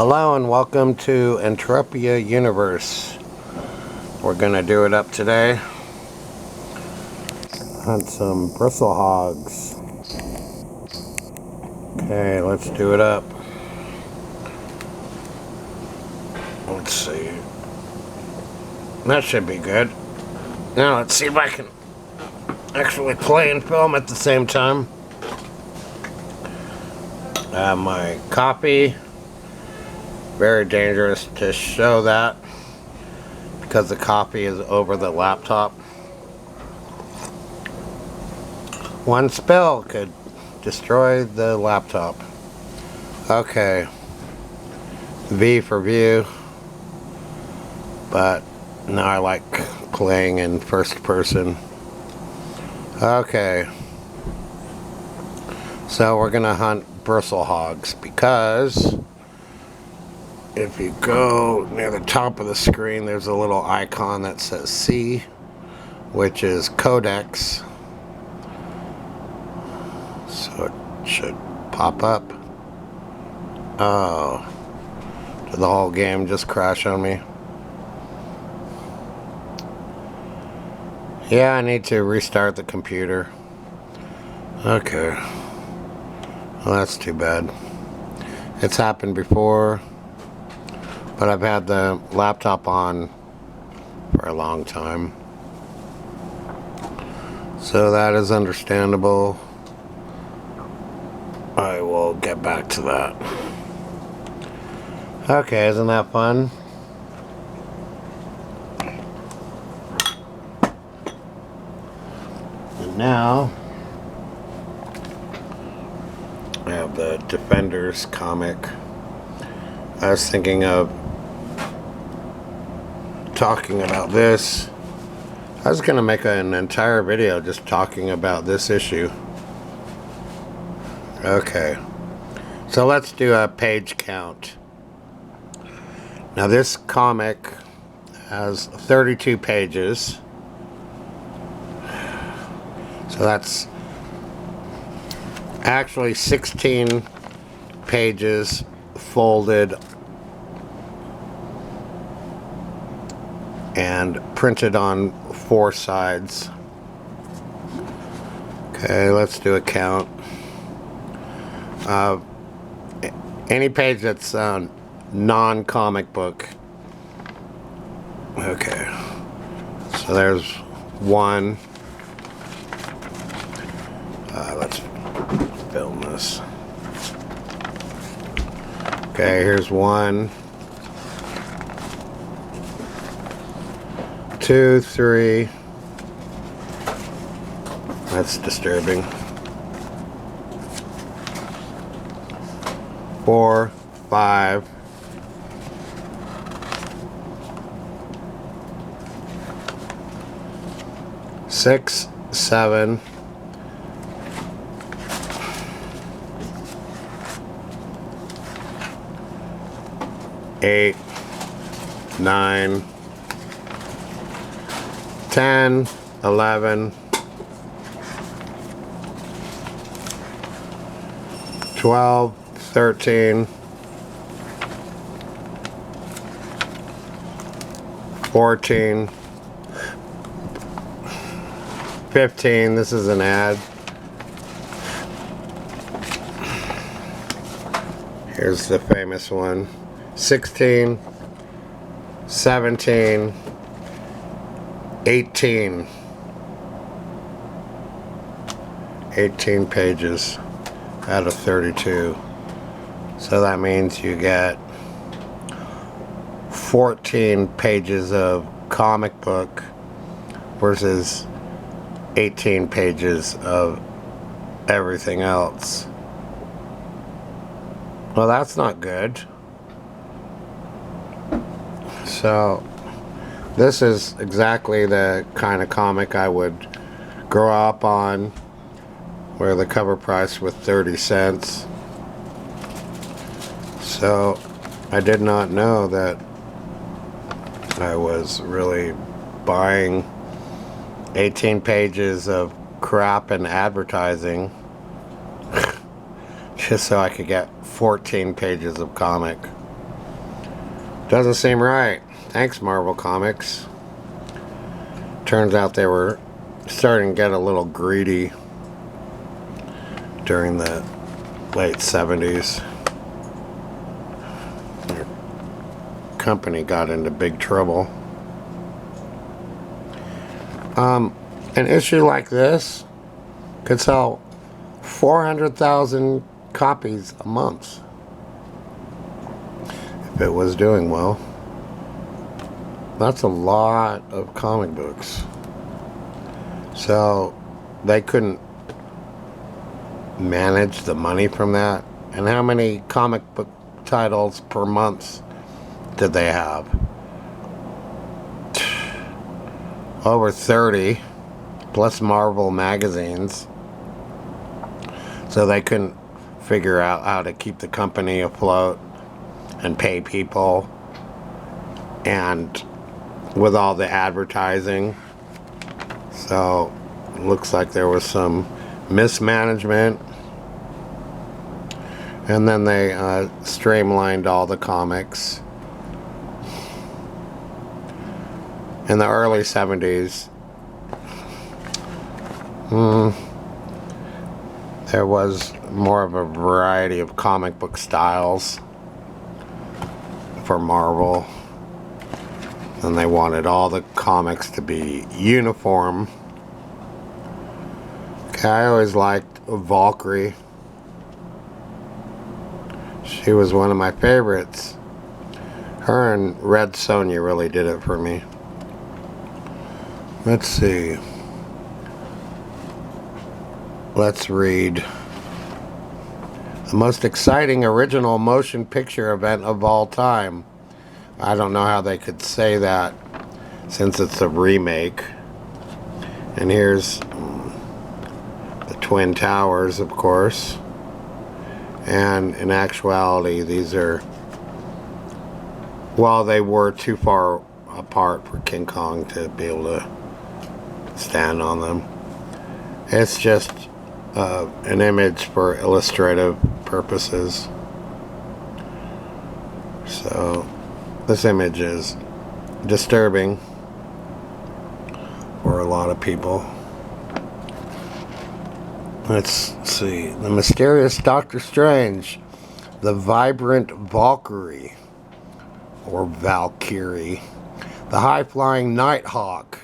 Hello and welcome to Entropia Universe. We're gonna do it up today. Hunt some bristle hogs. Okay, let's do it up. Let's see. That should be good. Now let's see if I can actually play and film at the same time. My copy. Very dangerous to show that because the copy is over the laptop. One spill could destroy the laptop. Okay. V for view. But now I like playing in first person. Okay. So we're gonna hunt bristle hogs because if you go near the top of the screen, there's a little icon that says C, which is codex. So it should pop up. Oh, did the whole game just crash on me? Yeah, I need to restart the computer. Okay. Well, that's too bad. It's happened before. But I've had the laptop on for a long time. So that is understandable. I will get back to that. Okay, isn't that fun? And now I have the Defenders comic. I was thinking of talking about this. I was gonna make an entire video just talking about this issue. Okay, so let's do a page count. Now this comic has 32 pages, so that's actually 16 pages folded and printed on 4 sides. Okay, let's do a count. Any page that's non-comic book. Okay, so there's 1. Let's film this. Okay, here's 1, 2, 3. That's disturbing. 4, 5. 6, 7. 8, 9. 10, 11, 12, 13, 14, 15, this is an ad. Here's the famous one. 16, 17, 18 pages out of 32. So that means you get 14 pages of comic book versus 18 pages of everything else. Well, that's not good. So this is exactly the kind of comic I would grow up on, where the cover price was 30 cents. So I did not know that I was really buying 18 pages of crap and advertising just so I could get 14 pages of comic. Doesn't seem right. Thanks, Marvel Comics. Turns out they were starting to get a little greedy during the late 70s. Their company got into big trouble. An issue like this could sell 400,000 copies a month if it was doing well. That's a lot of comic books. So they couldn't manage the money from that. And how many comic book titles per month did they have? Over 30, plus Marvel magazines. So they couldn't figure out how to keep the company afloat and pay people. And with all the advertising. So it looks like there was some mismanagement. And then they streamlined all the comics. In the early 70s, there was more of a variety of comic book styles for Marvel. And they wanted all the comics to be uniform. Okay, I always liked Valkyrie. She was one of my favorites. Her and Red Sonja really did it for me. Let's see. Let's read. The most exciting original motion picture event of all time. I don't know how they could say that since it's a remake. And here's the Twin Towers, of course. And in actuality, these are, well, they were too far apart for King Kong to be able to stand on them. It's just an image for illustrative purposes. So this image is disturbing for a lot of people. Let's see. The mysterious Doctor Strange, the vibrant Valkyrie, or Valkyrie, the high-flying Nighthawk,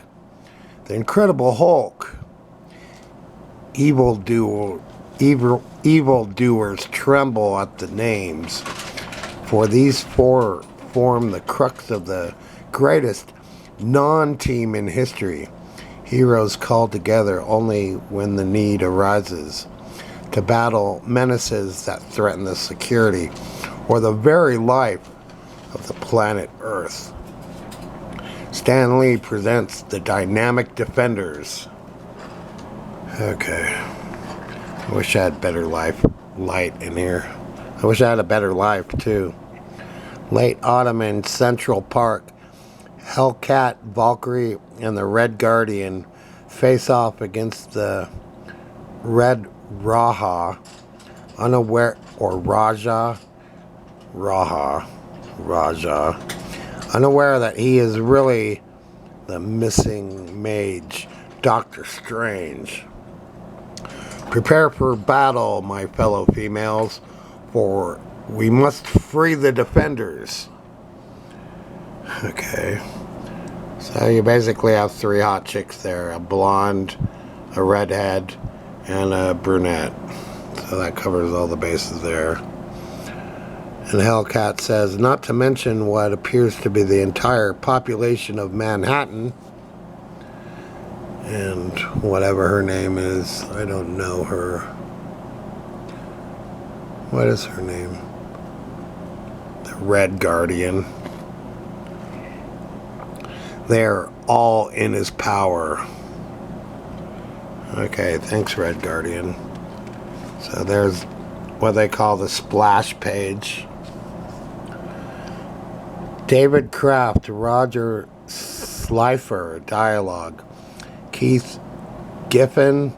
the Incredible Hulk, evildoers tremble at the names, for these four form the crux of the greatest non-team in history. Heroes called together only when the need arises to battle menaces that threaten the security or the very life of the planet Earth. Stan Lee presents the Dynamic Defenders. Okay. I wish I had better light in here. I wish I had a better life too. Late autumn in Central Park. Hellcat, Valkyrie, and the Red Guardian face off against the Red Raja, unaware that he is really the missing mage, Doctor Strange. Prepare for battle, my fellow females, for we must free the defenders. Okay. So you basically have three hot chicks there. A blonde, a redhead, and a brunette. So that covers all the bases there. And Hellcat says, not to mention what appears to be the entire population of Manhattan. And whatever her name is, I don't know her. What is her name? The Red Guardian. They're all in his power. Okay, thanks, Red Guardian. So there's what they call the splash page. David Kraft, Roger Slifer, dialogue. Keith Giffen,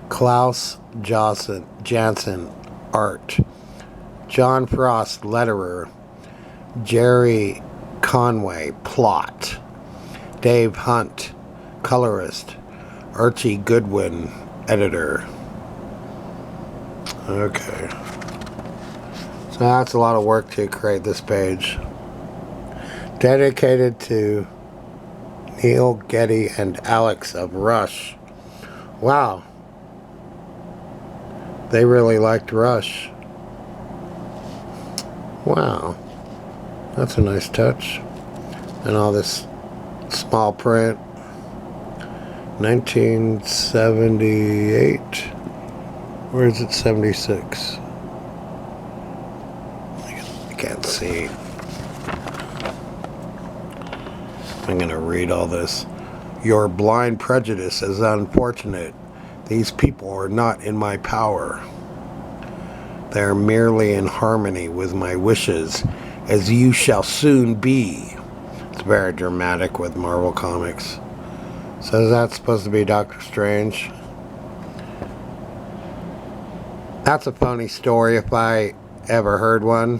Klaus Janson, art. John Frost, letterer. Jerry Conway, plot. Dave Hunt, colorist. Archie Goodwin, editor. Okay. So that's a lot of work to create this page. Dedicated to Neil, Getty, and Alex of Rush. Wow. They really liked Rush. Wow. That's a nice touch. And all this small print. 1978. Or is it 76? I can't see. I'm going to read all this. Your blind prejudice is unfortunate. These people are not in my power. They are merely in harmony with my wishes, as you shall soon be. It's very dramatic with Marvel Comics. So is that supposed to be Doctor Strange? That's a phony story if I ever heard one,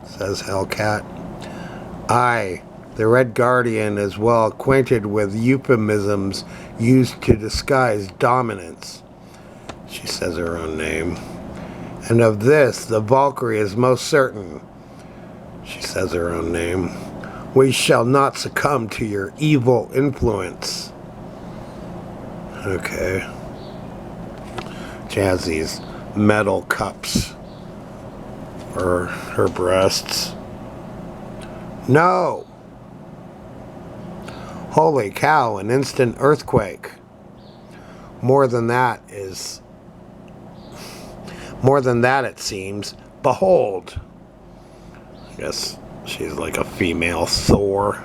says Hellcat. I, the Red Guardian, is well acquainted with euphemisms used to disguise dominance. She says her own name. And of this, the Valkyrie is most certain. She says her own name. We shall not succumb to your evil influence. Okay. She has these metal cups for her breasts. No! Holy cow, an instant earthquake. More than that, it seems. Behold. I guess she's like a female Thor.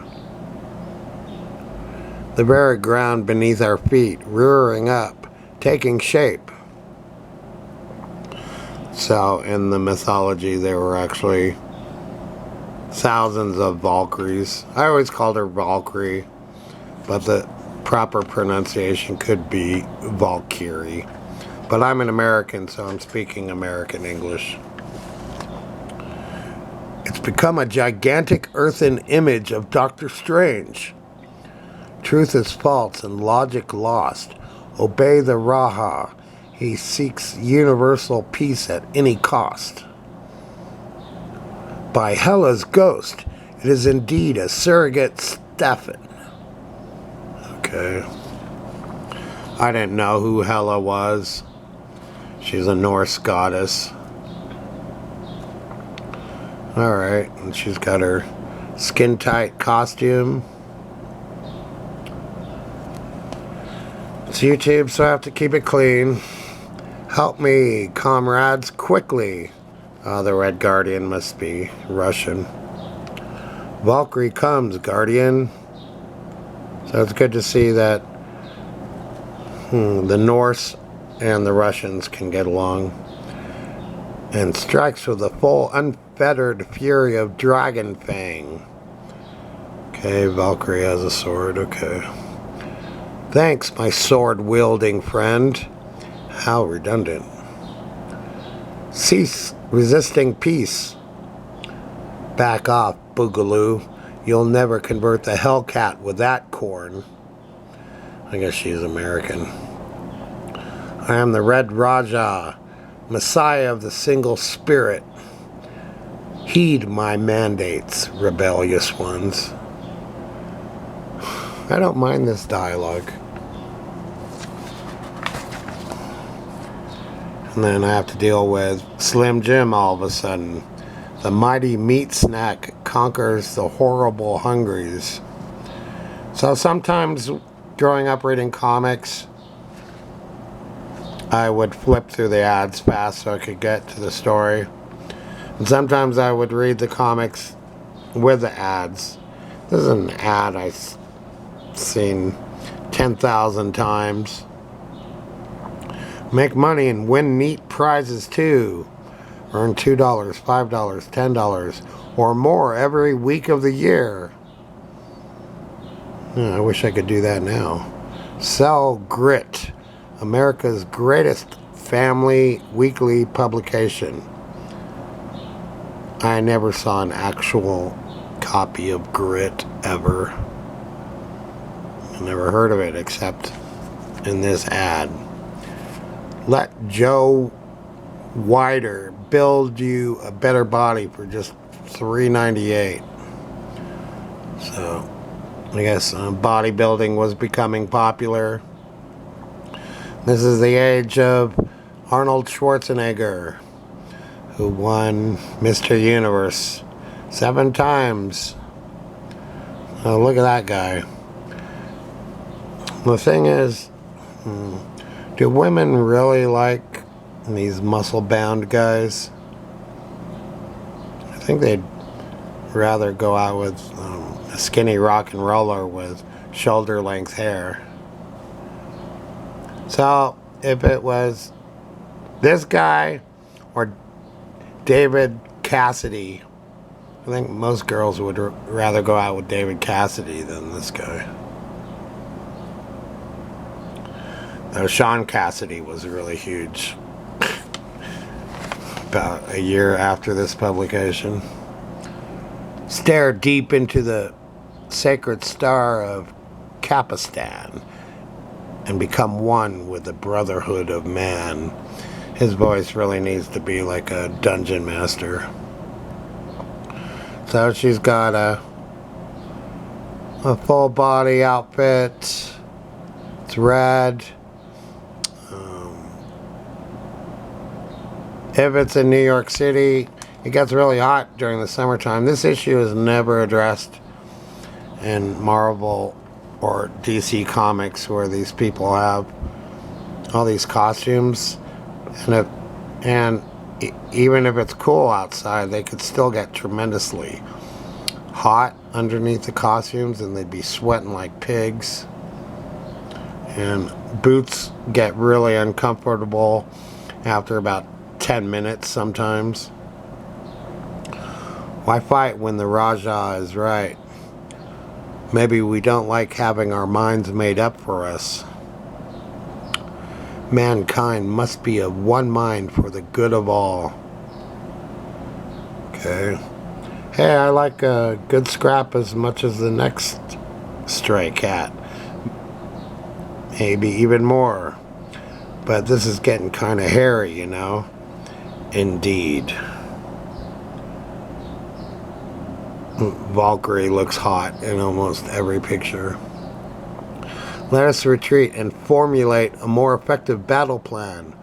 The very ground beneath our feet, rearing up, taking shape. So, in the mythology, there were actually thousands of Valkyries. I always called her Valkyrie, but the proper pronunciation could be Valkyrie. But I'm an American, so I'm speaking American English. It's become a gigantic earthen image of Doctor Strange. Truth is false and logic lost. Obey the Raha. He seeks universal peace at any cost. By Hela's ghost, it is indeed a surrogate Stefan. Okay. I didn't know who Hela was. She's a Norse goddess. Alright, and she's got her skin-tight costume. It's YouTube, so I have to keep it clean. Help me, comrades, quickly. The Red Guardian must be Russian. Valkyrie comes, Guardian. So it's good to see that the Norse and the Russians can get along. And strikes with the full unfettered fury of Dragon Fang. Okay, Valkyrie has a sword, okay. Thanks, my sword-wielding friend. How redundant. Cease resisting peace. Back off, Boogaloo. You'll never convert the Hellcat with that corn. I guess she's American. I am the Red Raja, Messiah of the single spirit. Heed my mandates, rebellious ones. I don't mind this dialogue. And then I have to deal with Slim Jim all of a sudden. The mighty meat snack conquers the horrible hungries. So sometimes growing up reading comics, I would flip through the ads fast so I could get to the story. And sometimes I would read the comics with the ads. This is an ad I've seen 10,000 times. Make money and win neat prizes too. Earn $2, $5, $10 or more every week of the year. I wish I could do that now. Sell Grit, America's greatest family weekly publication. I never saw an actual copy of Grit ever. I never heard of it except in this ad. Let Joe Wider build you a better body for just $3.98. So I guess bodybuilding was becoming popular. This is the age of Arnold Schwarzenegger, who won Mr. Universe 7 times. Oh, look at that guy. The thing is, do women really like these muscle-bound guys? I think they'd rather go out with a skinny rock and roller with shoulder-length hair. So, if it was this guy or David Cassidy, I think most girls would rather go out with David Cassidy than this guy. Though Sean Cassidy was really huge about a year after this publication. Stare deep into the sacred star of Capistan and become one with the brotherhood of man. His voice really needs to be like a dungeon master. So she's got a full body outfit. It's red. If it's in New York City, it gets really hot during the summertime. This issue is never addressed in Marvel or DC Comics, where these people have all these costumes, and even if it's cool outside, they could still get tremendously hot underneath the costumes, and they'd be sweating like pigs. And boots get really uncomfortable after about 10 minutes sometimes. Why fight when the Raja is right? Maybe we don't like having our minds made up for us. Mankind must be of one mind for the good of all. Okay. Hey, I like a good scrap as much as the next stray cat. Maybe even more. But this is getting kind of hairy, you know? Indeed. Valkyrie looks hot in almost every picture. Let us retreat and formulate a more effective battle plan.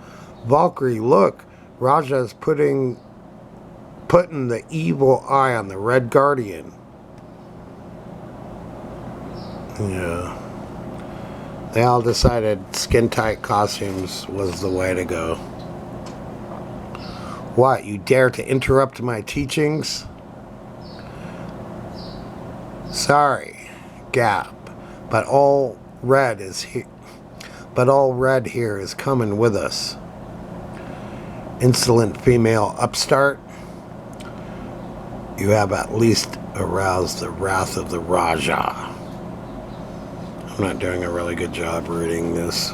Valkyrie, look! Raja is putting the evil eye on the Red Guardian. Yeah. They all decided skin-tight costumes was the way to go. What, you dare to interrupt my teachings? Sorry, Gap, but all red is here. But all red here is coming with us. Insolent female upstart, you have at least aroused the wrath of the Raja. I'm not doing a really good job reading this.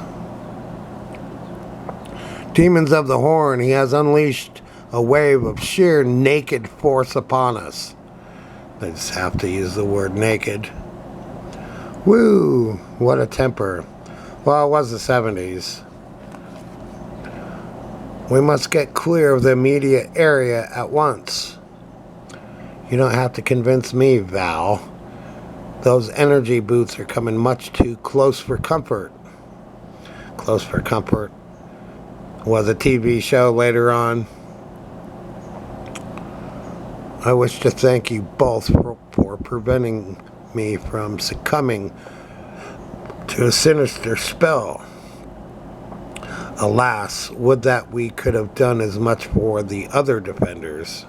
Demons of the Horn, he has unleashed a wave of sheer naked force upon us. I just have to use the word naked. Woo! What a temper. Well, it was the 70s. We must get clear of the immediate area at once. You don't have to convince me, Val. Those energy boots are coming much too close for comfort. Close for Comfort was a TV show later on. I wish to thank you both for preventing me from succumbing to a sinister spell. Alas, would that we could have done as much for the other defenders.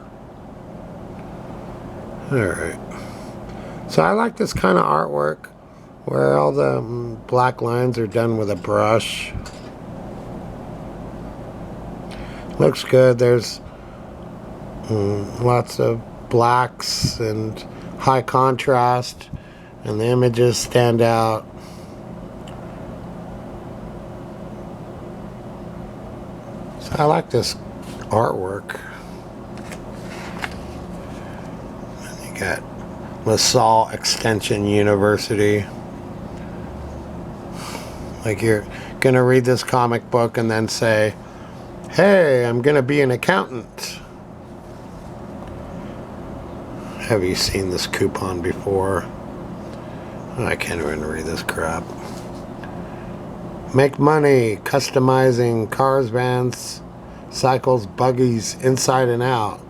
Alright. So I like this kind of artwork where all the black lines are done with a brush. Looks good. There's lots of blacks and high contrast, and the images stand out. So I like this artwork. And you got LaSalle Extension University. Like you're gonna read this comic book and then say, hey, I'm gonna be an accountant. Have you seen this coupon before? I can't even read this crap. Make money customizing cars, vans, cycles, buggies, inside and out.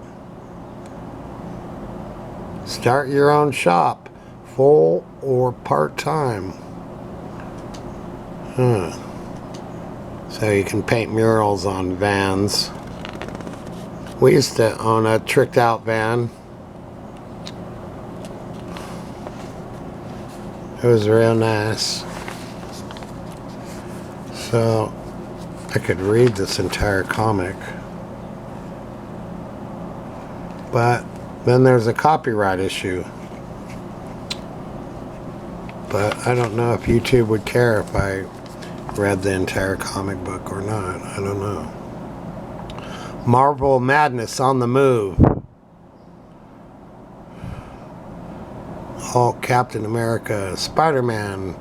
Start your own shop, full or part-time. So you can paint murals on vans. We used to own a tricked out van. It was real nice. So I could read this entire comic. But then there's a copyright issue. But I don't know if YouTube would care if I read the entire comic book or not. I don't know. Marvel Madness on the move. Hulk, Captain America, Spider-Man,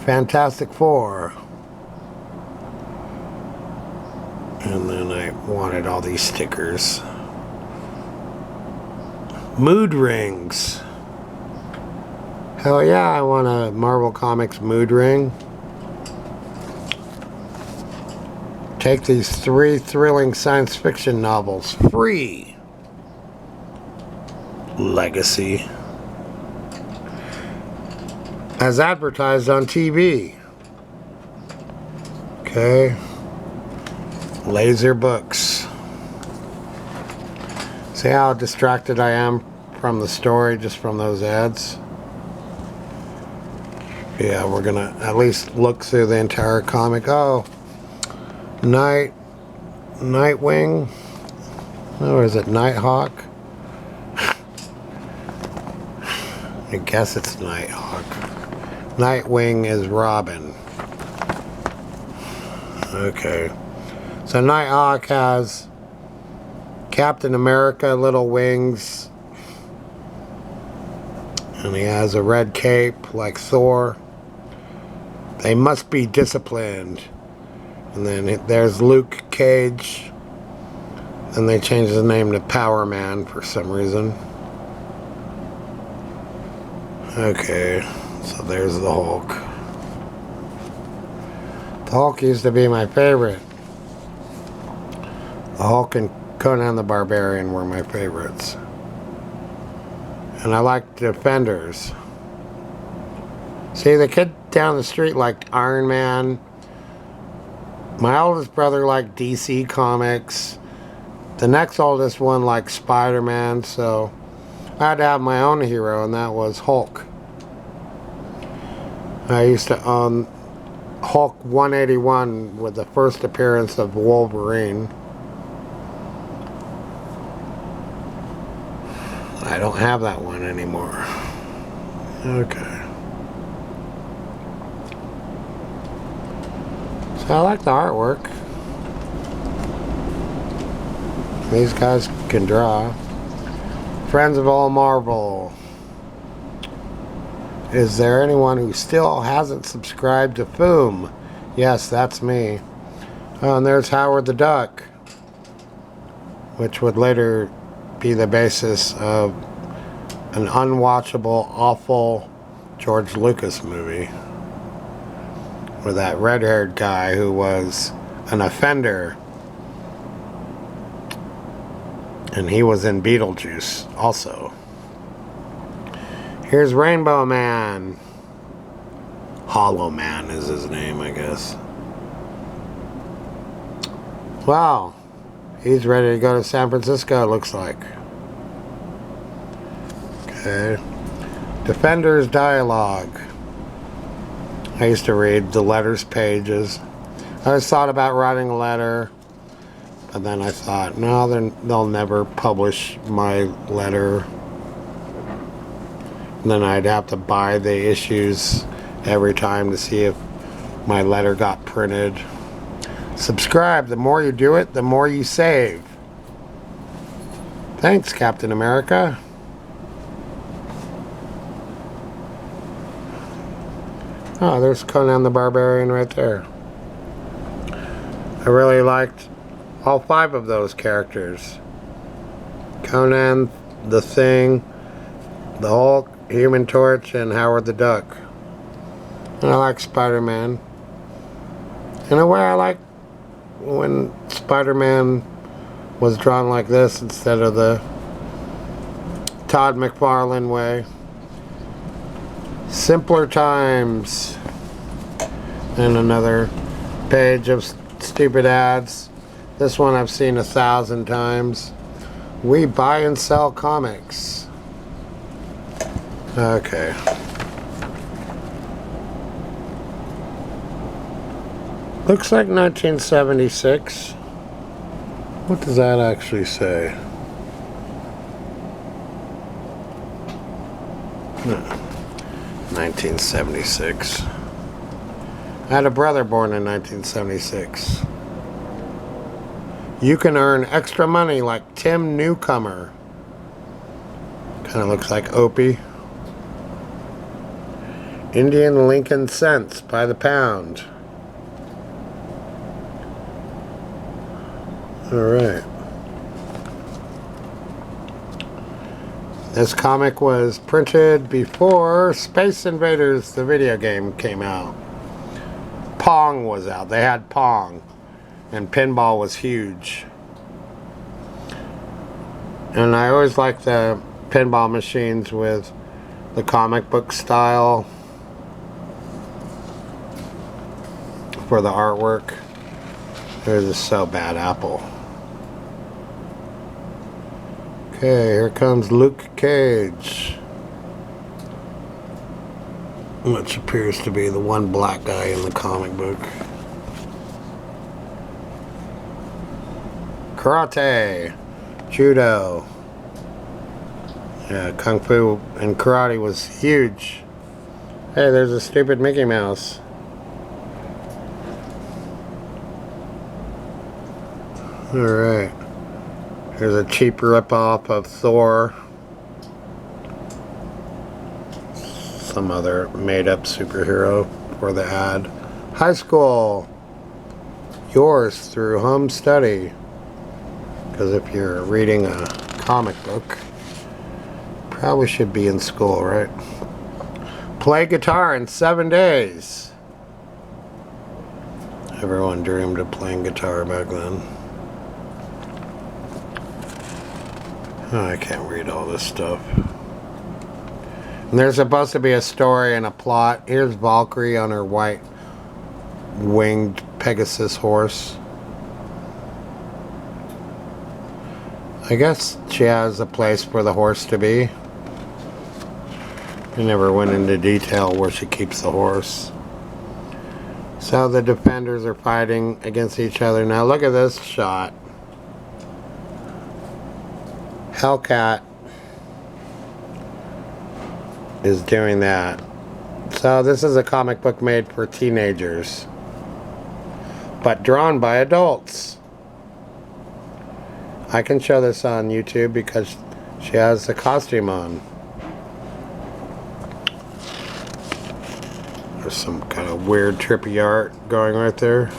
Fantastic Four. And then I wanted all these stickers. Mood rings. Hell yeah, I want a Marvel Comics mood ring. Take these 3 thrilling science fiction novels free. Legacy. As advertised on TV. Okay. Laser books. See how distracted I am from the story just from those ads? Yeah, we're gonna at least look through the entire comic. Oh, Nightwing, or is it Nighthawk? I guess it's Nighthawk. Nightwing is Robin. Okay, so Nighthawk has Captain America little wings, and he has a red cape like Thor. They must be disciplined. And then there's Luke Cage. And they changed his name to Power Man for some reason. Okay, so there's the Hulk. The Hulk used to be my favorite. The Hulk and Conan the Barbarian were my favorites. And I liked Defenders. See, the kid down the street liked Iron Man. My oldest brother liked DC Comics. The next oldest one liked Spider-Man, so I had to have my own hero, and that was Hulk. I used to own Hulk 181 with the first appearance of Wolverine. I don't have that one anymore. Okay. So I like the artwork. These guys can draw. Friends of all Marvel. Is there anyone who still hasn't subscribed to Foom? Yes, that's me. Oh, and there's Howard the Duck, which would later be the basis of an unwatchable, awful George Lucas movie with that red-haired guy who was an offender, and he was in Beetlejuice also. Here's Rainbow Man. Hollow Man is his name, I guess. Wow, he's ready to go to San Francisco, it looks like. Okay. Defenders Dialogue. I used to read the letters pages. I always thought about writing a letter, but then I thought, no, they'll never publish my letter. And then I'd have to buy the issues every time to see if my letter got printed. Subscribe. The more you do it, the more you save. Thanks, Captain America. Oh, there's Conan the Barbarian right there. I really liked all 5 of those characters. Conan, the Thing, the Hulk, Human Torch, and Howard the Duck. And I like Spider-Man. In a way, I like when Spider-Man was drawn like this instead of the Todd McFarlane way. Simpler times. And another page of stupid ads. This one I've seen 1,000 times. We buy and sell comics. Okay. Looks like 1976. What does that actually say? No. 1976. I had a brother born in 1976. You can earn extra money like Tim Newcomer. Kind of looks like Opie. Indian Lincoln cents by the pound. Alright. This comic was printed before Space Invaders, the video game, came out. Pong was out. They had Pong. And pinball was huge. And I always liked the pinball machines with the comic book style for the artwork. There's a So Bad Apple. Okay, here comes Luke Cage, which appears to be the one black guy in the comic book. Karate, Judo. Yeah, Kung Fu and Karate was huge. Hey, there's a stupid Mickey Mouse. Alright. Here's a cheap rip-off of Thor. Some other made-up superhero for the ad. High school. Yours through home study. Because if you're reading a comic book, probably should be in school, right? Play guitar in 7 days. Everyone dreamed of playing guitar back then. Oh, I can't read all this stuff. And there's supposed to be a story and a plot. Here's Valkyrie on her white winged Pegasus horse. I guess she has a place for the horse to be. They never went into detail where she keeps the horse. So the defenders are fighting against each other. Now look at this shot. Hellcat is doing that. So this is a comic book made for teenagers, but drawn by adults. I can show this on YouTube because she has the costume on. There's some kind of weird trippy art going right there.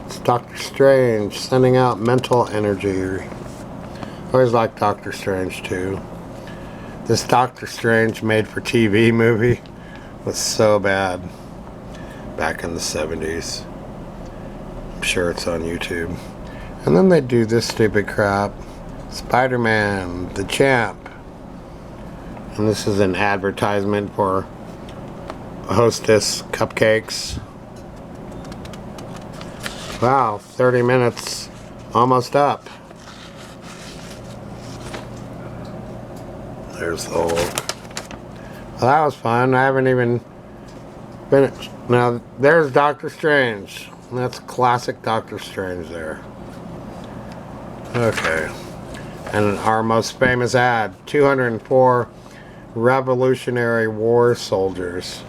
It's Doctor Strange sending out mental energy. I always liked Doctor Strange too. This Doctor Strange made for TV movie was so bad back in the 70s. I'm sure it's on YouTube. And then they do this stupid crap. Spider-Man, the Champ. And this is an advertisement for Hostess cupcakes. Wow, 30 minutes almost up. There's the Hulk. Well, that was fun. I haven't even finished. Now, there's Doctor Strange. That's classic Doctor Strange there. Okay. And our most famous ad, 204 Revolutionary War soldiers.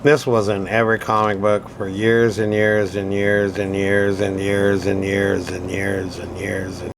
This was in every comic book for years and years and years and years and years and years and years and years and years.